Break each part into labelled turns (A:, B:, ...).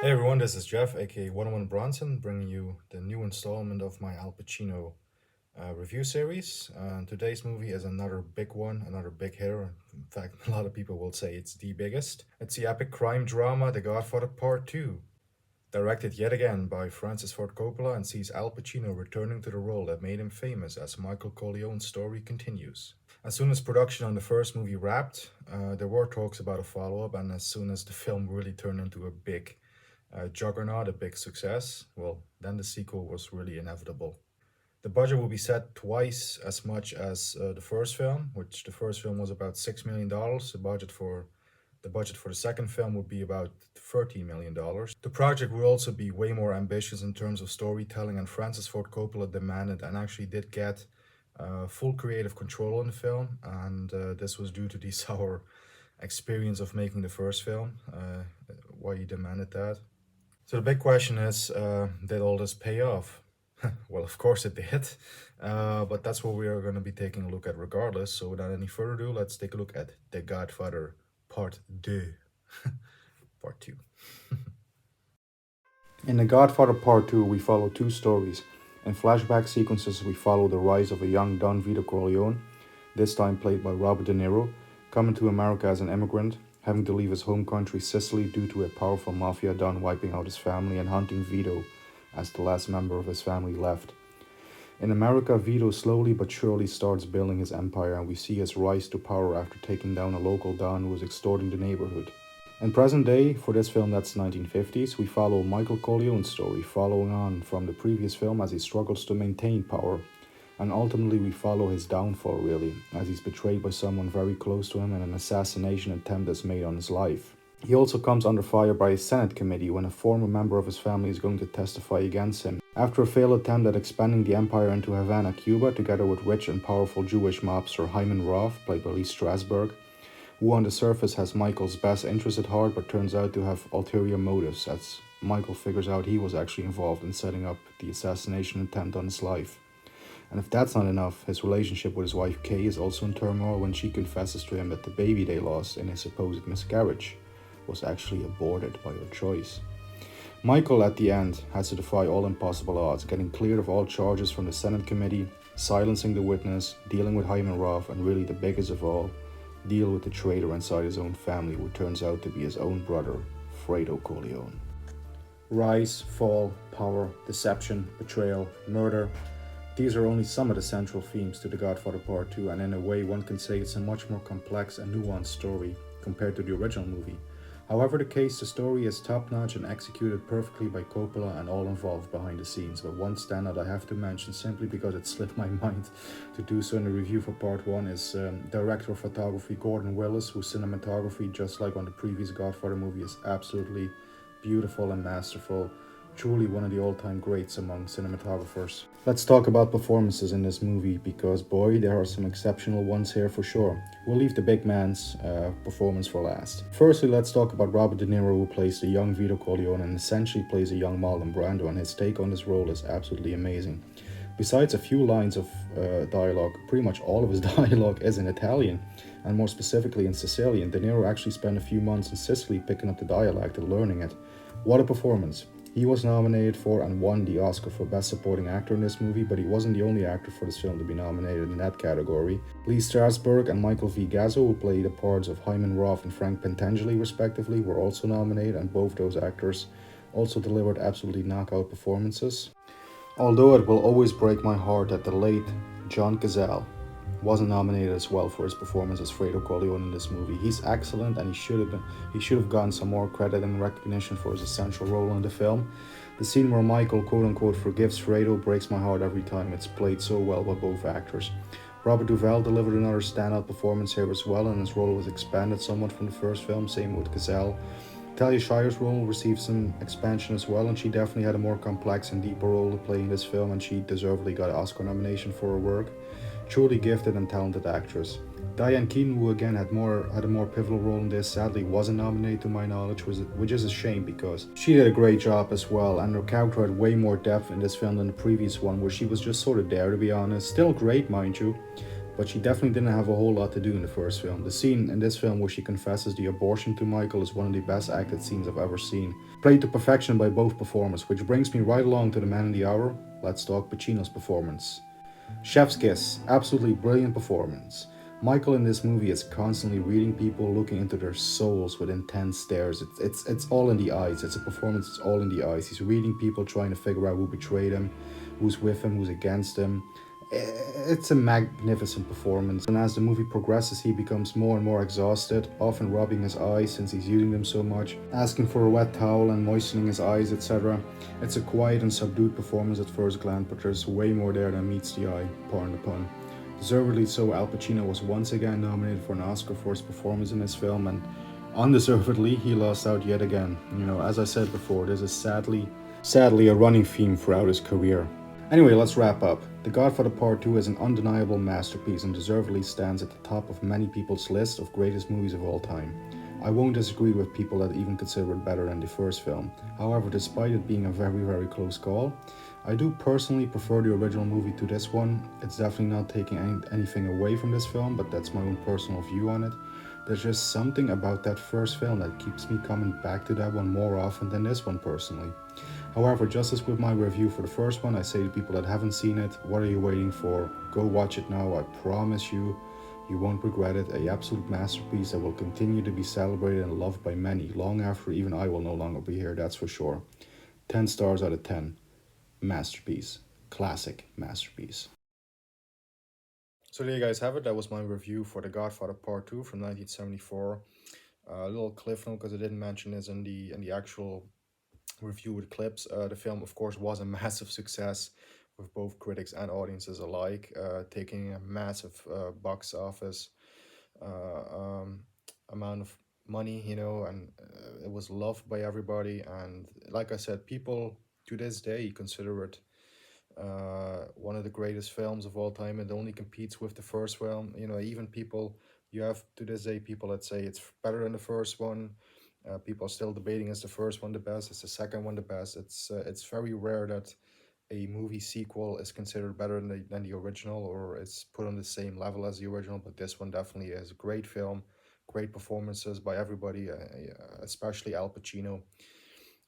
A: Hey everyone, this is Jeff, aka 101 Bronson, bringing you the new installment of my Al Pacino review series. Today's movie is another big one, another big hitter. In fact, a lot of people will say it's the biggest. It's the epic crime drama The Godfather Part II, directed yet again by Francis Ford Coppola, and sees Al Pacino returning to the role that made him famous as Michael Corleone's story continues. As soon as production on the first movie wrapped, there were talks about a follow up, and as soon as the film really turned into a big juggernaut, a big success, well, then the sequel was really inevitable. The budget will be set twice as much as the first film, which the first film was about $6 million. The budget for the second film would be about $13 million. The project will also be way more ambitious in terms of storytelling, and Francis Ford Coppola demanded and actually did get full creative control on the film, and this was due to the sour experience of making the first film. Why he demanded that. So the big question is, did all this pay off? Well, of course it did, but that's what we are going to be taking a look at regardless. So without any further ado, let's take a look at The Godfather Part II. Part 2. In The Godfather Part 2, we follow two stories. In flashback sequences, we follow the rise of a young Don Vito Corleone, this time played by Robert De Niro, coming to America as an immigrant, having to leave his home country Sicily due to a powerful mafia don wiping out his family and hunting Vito as the last member of his family left. In America, Vito slowly but surely starts building his empire, and we see his rise to power after taking down a local don who was extorting the neighborhood. In present day, for this film that's 1950s, we follow Michael Corleone's story, following on from the previous film as he struggles to maintain power. And ultimately we follow his downfall really, as he's betrayed by someone very close to him and an assassination attempt is made on his life. He also comes under fire by a Senate committee when a former member of his family is going to testify against him. After a failed attempt at expanding the empire into Havana, Cuba, together with rich and powerful Jewish mobster Hyman Roth, played by Lee Strasberg, who on the surface has Michael's best interest at heart but turns out to have ulterior motives, as Michael figures out he was actually involved in setting up the assassination attempt on his life. And if that's not enough, his relationship with his wife Kay is also in turmoil when she confesses to him that the baby they lost in a supposed miscarriage was actually aborted by her choice. Michael, at the end, has to defy all impossible odds, getting cleared of all charges from the Senate committee, silencing the witness, dealing with Hyman Roth, and really the biggest of all, deal with the traitor inside his own family who turns out to be his own brother, Fredo Corleone. Rise, fall, power, deception, betrayal, murder. These are only some of the central themes to The Godfather Part II, and in a way one can say it's a much more complex and nuanced story compared to the original movie. However the case, the story is top-notch and executed perfectly by Coppola and all involved behind the scenes, but one standout I have to mention simply because it slipped my mind to do so in the review for Part 1 is director of photography Gordon Willis, whose cinematography, just like on the previous Godfather movie, is absolutely beautiful and masterful. Truly one of the all-time greats among cinematographers. Let's talk about performances in this movie, because boy, there are some exceptional ones here for sure. We'll leave the big man's performance for last. Firstly, let's talk about Robert De Niro, who plays the young Vito Corleone and essentially plays a young Marlon Brando, and his take on this role is absolutely amazing. Besides a few lines of dialogue, pretty much all of his dialogue is in Italian, and more specifically in Sicilian. De Niro actually spent a few months in Sicily picking up the dialect and learning it. What a performance! He was nominated for and won the Oscar for Best Supporting Actor in this movie, but he wasn't the only actor for this film to be nominated in that category. Lee Strasberg and Micheal V, Gazzo, who played the parts of Hyman Roth and Frank Pentangeli respectively, were also nominated, and both those actors also delivered absolutely knockout performances. Although it will always break my heart that the late John Cazale wasn't nominated as well for his performance as Fredo Corleone in this movie. He's excellent, and he should have gotten some more credit and recognition for his essential role in the film. The scene where Michael quote-unquote forgives Fredo breaks my heart every time. It's played so well by both actors. Robert Duvall delivered another standout performance here as well, and his role was expanded somewhat from the first film, same with Cazale. Talia Shire's role received some expansion as well, and she definitely had a more complex and deeper role to play in this film, and she deservedly got an Oscar nomination for her work. Truly gifted and talented actress. Diane Keaton, who again had a more pivotal role in this, sadly wasn't nominated to my knowledge, which is a shame because she did a great job as well, and her character had way more depth in this film than the previous one, where she was just sort of there, to be honest. Still great, mind you, but she definitely didn't have a whole lot to do in the first film. The scene in this film where she confesses the abortion to Michael is one of the best acted scenes I've ever seen, played to perfection by both performers, which brings me right along to the man of the hour. Let's talk Pacino's performance. Chef's kiss, absolutely brilliant performance. Michael in this movie is constantly reading people, looking into their souls with intense stares. It's all in the eyes. It's a performance. It's all in the eyes. He's reading people, trying to figure out who betrayed him, who's with him, who's against him. It's a magnificent performance. And as the movie progresses, he becomes more and more exhausted, often rubbing his eyes since he's using them so much, asking for a wet towel and moistening his eyes, etc. It's a quiet and subdued performance at first glance, but there's way more there than meets the eye, pardon the pun. Deservedly so, Al Pacino was once again nominated for an Oscar for his performance in this film, and undeservedly, he lost out yet again. As I said before, this is sadly a running theme throughout his career. Anyway, let's wrap up. The Godfather Part II is an undeniable masterpiece and deservedly stands at the top of many people's list of greatest movies of all time. I won't disagree with people that even consider it better than the first film. However, despite it being a very, very close call, I do personally prefer the original movie to this one. It's definitely not taking anything away from this film, but that's my own personal view on it. There's just something about that first film that keeps me coming back to that one more often than this one personally. However, just as with my review for the first one, I say to people that haven't seen it, what are you waiting for? Go watch it now, I promise you. You won't regret it. An absolute masterpiece that will continue to be celebrated and loved by many, long after even I will no longer be here, that's for sure. 10 stars out of 10. Masterpiece. Classic masterpiece. So there you guys have it. That was my review for The Godfather Part 2 from 1974. A little cliff note because I didn't mention this in the actual review with clips. The film, of course, was a massive success with both critics and audiences alike, taking a massive box office uh, um, amount of money, and it was loved by everybody. And like I said, people to this day consider it one of the greatest films of all time. It only competes with the first film. Even people, you have to this day people that say it's better than the first one. People are still debating, is the first one the best, is the second one the best. It's very rare that a movie sequel is considered better than the original, or it's put on the same level as the original, but this one definitely is a great film, great performances by everybody, especially Al Pacino,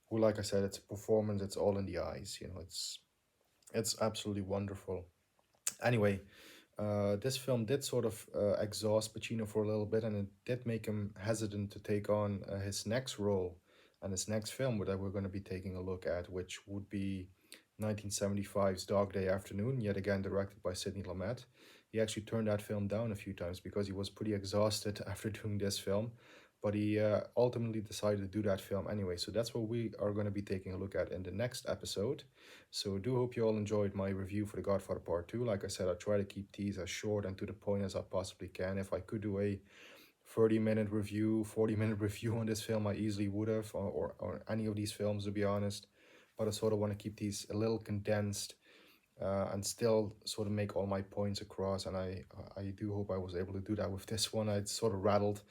A: who, like I said, it's a performance, it's all in the eyes. It's absolutely wonderful. Anyway, this film did sort of exhaust Pacino for a little bit, and it did make him hesitant to take on his next role and his next film that we're going to be taking a look at, which would be 1975's Dog Day Afternoon, yet again directed by Sidney Lumet. He actually turned that film down a few times because he was pretty exhausted after doing this film, but he ultimately decided to do that film anyway. So that's what we are going to be taking a look at in the next episode. So I do hope you all enjoyed my review for The Godfather Part 2. Like I said, I try to keep these as short and to the point as I possibly can. If I could do a 30-minute review, 40-minute review on this film, I easily would have, or any of these films, to be honest. But I sort of want to keep these a little condensed and still sort of make all my points across. And I do hope I was able to do that with this one. I sort of rattled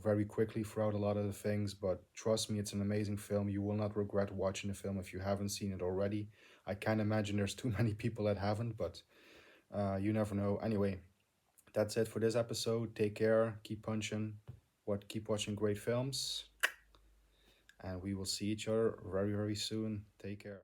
A: very quickly throughout a lot of the things, but trust me, it's an amazing film. You will not regret watching the film if you haven't seen it already. I can't imagine there's too many people that haven't, but you never know. Anyway, that's it for this episode. Take care, keep punching, keep watching great films, and we will see each other very, very soon. Take care.